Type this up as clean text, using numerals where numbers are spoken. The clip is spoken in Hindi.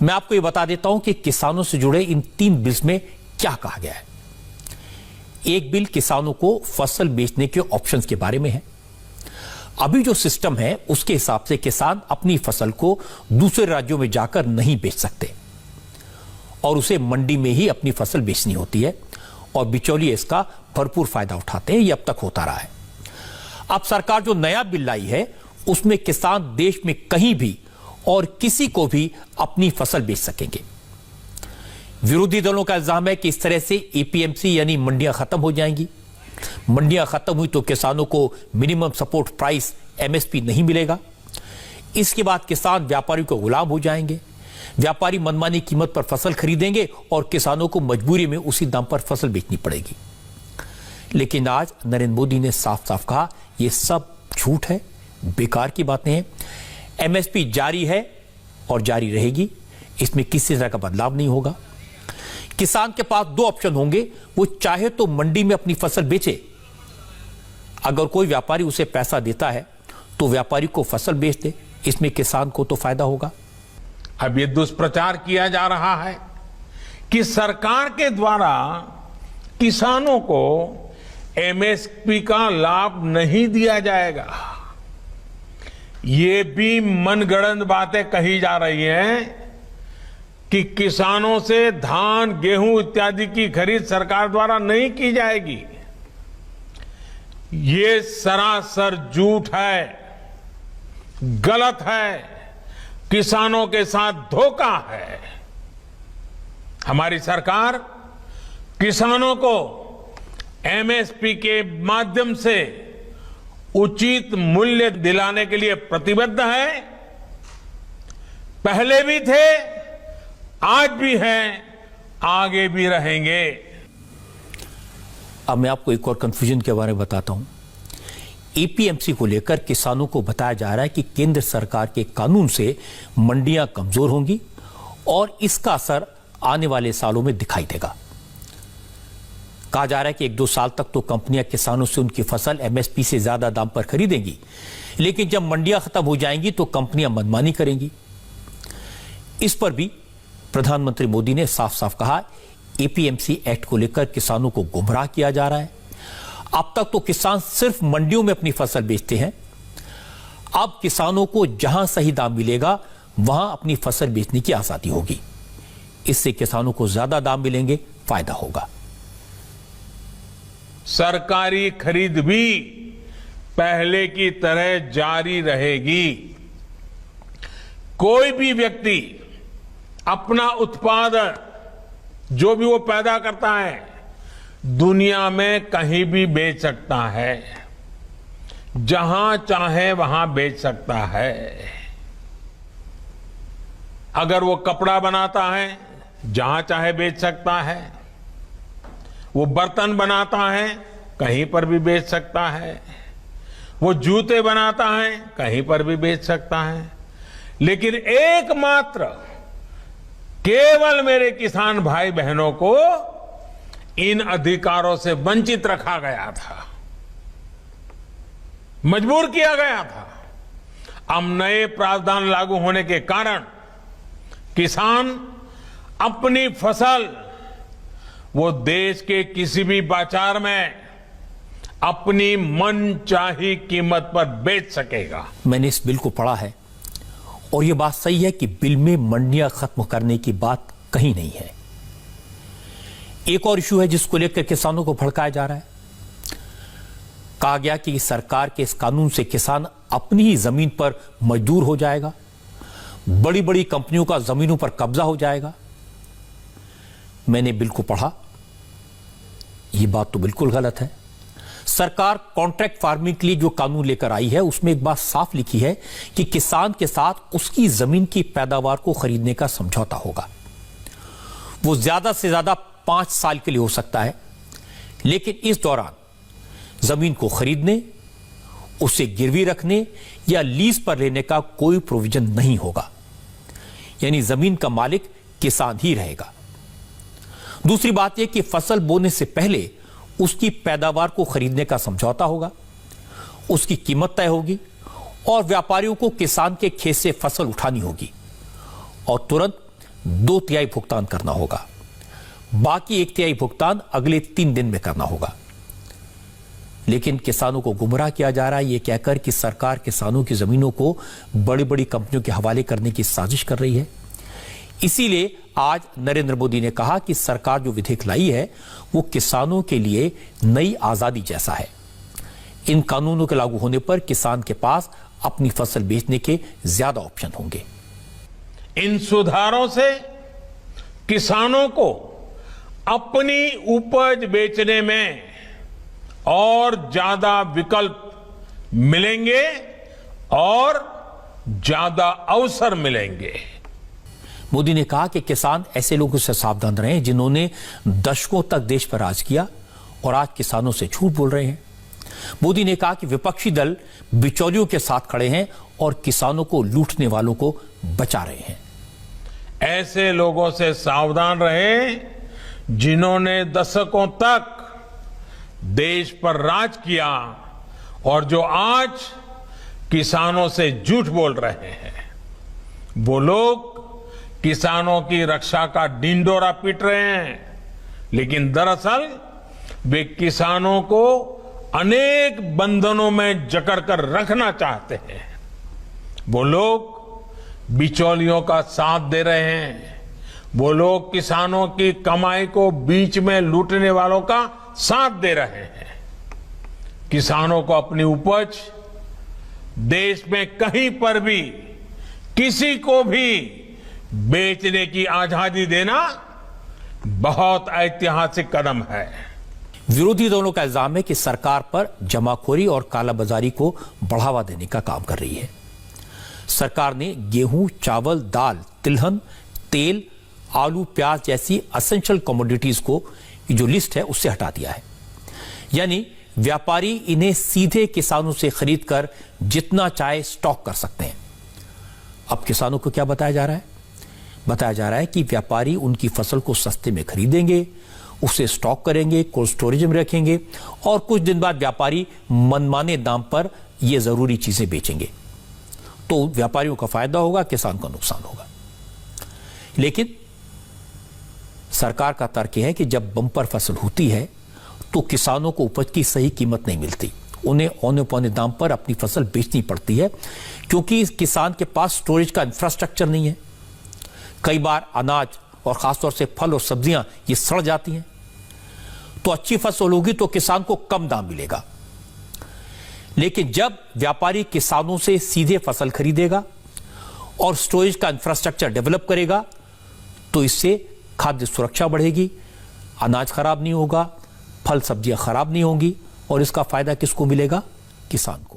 मैं आपको ये बता देता हूं कि किसानों से जुड़े इन 3 बिल्स में क्या कहा गया है। एक बिल किसानों को फसल बेचने के ऑप्शंस के बारे में है। अभी जो सिस्टम है उसके हिसाब से किसान अपनी फसल को दूसरे राज्यों में जाकर नहीं बेच सकते और उसे मंडी में ही अपनी फसल बेचनी होती है और बिचौलिए इसका भरपूर फायदा उठाते हैं। यह अब तक होता रहा है। अब सरकार जो नया बिल लाई है उसमें किसान देश में कहीं भी और किसी को भी अपनी फसल बेच सकेंगे। विरोधी दलों का इल्जाम है कि इस तरह से एपीएमसी यानी मंडियां खत्म हो जाएंगी। मंडियां खत्म हुई तो किसानों को मिनिमम सपोर्ट प्राइस एमएसपी नहीं मिलेगा। इसके बाद किसान व्यापारियों को गुलाम हो जाएंगे। व्यापारी मनमानी कीमत पर फसल खरीदेंगे और किसानों को मजबूरी में उसी दाम पर फसल बेचनी पड़ेगी। लेकिन आज नरेंद्र मोदी ने साफ साफ कहा यह सब झूठ है, बेकार की बातें हैं। एमएसपी जारी है और जारी रहेगी, इसमें किसी तरह का बदलाव नहीं होगा। किसान के पास 2 ऑप्शन होंगे, वो चाहे तो मंडी में अपनी फसल बेचे। अगर कोई व्यापारी उसे पैसा देता है तो व्यापारी को फसल बेच दे, इसमें किसान को तो फायदा होगा। अब ये दुष्प्रचार किया जा रहा है कि सरकार के द्वारा किसानों को एमएसपी का लाभ नहीं दिया जाएगा। ये भी मनगढ़ंत बातें कही जा रही हैं कि किसानों से धान, गेहूं इत्यादि की खरीद सरकार द्वारा नहीं की जाएगी। ये सरासर झूठ है, गलत है, किसानों के साथ धोखा है। हमारी सरकार किसानों को एमएसपी के माध्यम से उचित मूल्य दिलाने के लिए प्रतिबद्ध है। पहले भी थे, आज भी हैं, आगे भी रहेंगे। अब मैं आपको एक और कंफ्यूजन के बारे में बताता हूं। एपीएमसी को लेकर किसानों को बताया जा रहा है कि केंद्र सरकार के कानून से मंडियां कमजोर होंगी और इसका असर आने वाले सालों में दिखाई देगा। कहा जा रहा है कि 1-2 साल तक तो कंपनियां किसानों से उनकी फसल एमएसपी से ज्यादा दाम पर खरीदेंगी, लेकिन जब मंडियां खत्म हो जाएंगी तो कंपनियां मनमानी करेंगी। इस पर भी प्रधानमंत्री मोदी ने साफ साफ कहा एपीएमसी एक्ट को लेकर किसानों को गुमराह किया जा रहा है। अब तक तो किसान सिर्फ मंडियों में अपनी फसल बेचते हैं, अब किसानों को जहां सही दाम मिलेगा वहां अपनी फसल बेचने की आजादी होगी। इससे किसानों को ज्यादा दाम मिलेंगे, फायदा होगा। सरकारी खरीद भी पहले की तरह जारी रहेगी। कोई भी व्यक्ति अपना उत्पादन जो भी वो पैदा करता है दुनिया में कहीं भी बेच सकता है, जहां चाहे वहां बेच सकता है। अगर वो कपड़ा बनाता है जहां चाहे बेच सकता है, वो बर्तन बनाता है कहीं पर भी बेच सकता है, वो जूते बनाता है कहीं पर भी बेच सकता है। लेकिन एकमात्र केवल मेरे किसान भाई बहनों को इन अधिकारों से वंचित रखा गया था, मजबूर किया गया था। अब नए प्रावधान लागू होने के कारण किसान अपनी फसल वो देश के किसी भी बाजार में अपनी मनचाही कीमत पर बेच सकेगा। मैंने इस बिल को पढ़ा है और यह बात सही है कि बिल में मंडियां खत्म करने की बात कहीं नहीं है। एक और इशू है जिसको लेकर किसानों को भड़काया जा रहा है। कहा गया कि सरकार के इस कानून से किसान अपनी ही जमीन पर मजदूर हो जाएगा, बड़ी बड़ी कंपनियों का जमीनों पर कब्जा हो जाएगा। मैंने बिल को पढ़ा, यह बात तो बिल्कुल गलत है। सरकार कॉन्ट्रैक्ट फार्मिंग के लिए जो कानून लेकर आई है उसमें एक बात साफ लिखी है कि किसान के साथ उसकी जमीन की पैदावार को खरीदने का समझौता होगा। वो ज्यादा से ज्यादा 5 साल के लिए हो सकता है, लेकिन इस दौरान जमीन को खरीदने, उसे गिरवी रखने या लीज पर लेने का कोई प्रोविजन नहीं होगा। यानी जमीन का मालिक किसान ही रहेगा। दूसरी बात यह कि फसल बोने से पहले उसकी पैदावार को खरीदने का समझौता होगा, उसकी कीमत तय होगी और व्यापारियों को किसान के खेत से फसल उठानी होगी और तुरंत 2/3 भुगतान करना होगा, बाकी 1/3 भुगतान अगले 3 दिन में करना होगा। लेकिन किसानों को गुमराह किया जा रहा है, यह कहकर कि सरकार किसानों की जमीनों को बड़ी बड़ी कंपनियों के हवाले करने की साजिश कर रही है। इसीलिए आज नरेंद्र मोदी ने कहा कि सरकार जो विधेयक लाई है वो किसानों के लिए नई आजादी जैसा है। इन कानूनों के लागू होने पर किसान के पास अपनी फसल बेचने के ज्यादा ऑप्शन होंगे। इन सुधारों से किसानों को अपनी उपज बेचने में और ज्यादा विकल्प मिलेंगे और ज्यादा अवसर मिलेंगे। मोदी ने कहा कि किसान ऐसे लोगों से सावधान रहें जिन्होंने दशकों तक देश पर राज किया और आज किसानों से झूठ बोल रहे हैं। मोदी ने कहा कि विपक्षी दल बिचौलियों के साथ खड़े हैं और किसानों को लूटने वालों को बचा रहे हैं। ऐसे लोगों से सावधान रहें जिन्होंने दशकों तक देश पर राज किया और जो आज किसानों से झूठ बोल रहे हैं। वो लोग किसानों की रक्षा का ढिंढोरा पीट रहे हैं, लेकिन दरअसल वे किसानों को अनेक बंधनों में जकड़कर रखना चाहते हैं। वो लोग बिचौलियों का साथ दे रहे हैं। वो लोग किसानों की कमाई को बीच में लूटने वालों का साथ दे रहे हैं। किसानों को अपनी उपज देश में कहीं पर भी किसी को भी बेचने की आजादी देना बहुत ऐतिहासिक कदम है। विरोधी दलों का इल्जाम है कि सरकार पर जमाखोरी और कालाबाजारी को बढ़ावा देने का काम कर रही है। सरकार ने गेहूं, चावल, दाल, तिलहन, तेल, आलू, प्याज जैसी असेंशियल कमोडिटीज को जो लिस्ट है उससे हटा दिया है। यानी व्यापारी इन्हें सीधे किसानों से खरीदकर जितना चाहे स्टॉक कर सकते हैं। अब किसानों को क्या बताया जा रहा है? बताया जा रहा है कि व्यापारी उनकी फसल को सस्ते में खरीदेंगे, उसे स्टॉक करेंगे, कोल्ड स्टोरेज में रखेंगे और कुछ दिन बाद व्यापारी मनमाने दाम पर ये जरूरी चीजें बेचेंगे। तो व्यापारियों का फायदा होगा, किसान का नुकसान होगा। लेकिन सरकार का तर्क है कि जब बंपर फसल होती है तो किसानों को उपज की सही कीमत नहीं मिलती, उन्हें औने पौने दाम पर अपनी फसल बेचनी पड़ती है क्योंकि इस किसान के पास स्टोरेज का इंफ्रास्ट्रक्चर नहीं है। कई बार अनाज और खासतौर से फल और सब्जियां ये सड़ जाती हैं। तो अच्छी फसल होगी तो किसान को कम दाम मिलेगा। लेकिन जब व्यापारी किसानों से सीधे फसल खरीदेगा और स्टोरेज का इंफ्रास्ट्रक्चर डेवलप करेगा तो इससे खाद्य सुरक्षा बढ़ेगी, अनाज खराब नहीं होगा, फल सब्जियां खराब नहीं होंगी और इसका फायदा किसको मिलेगा? किसान को।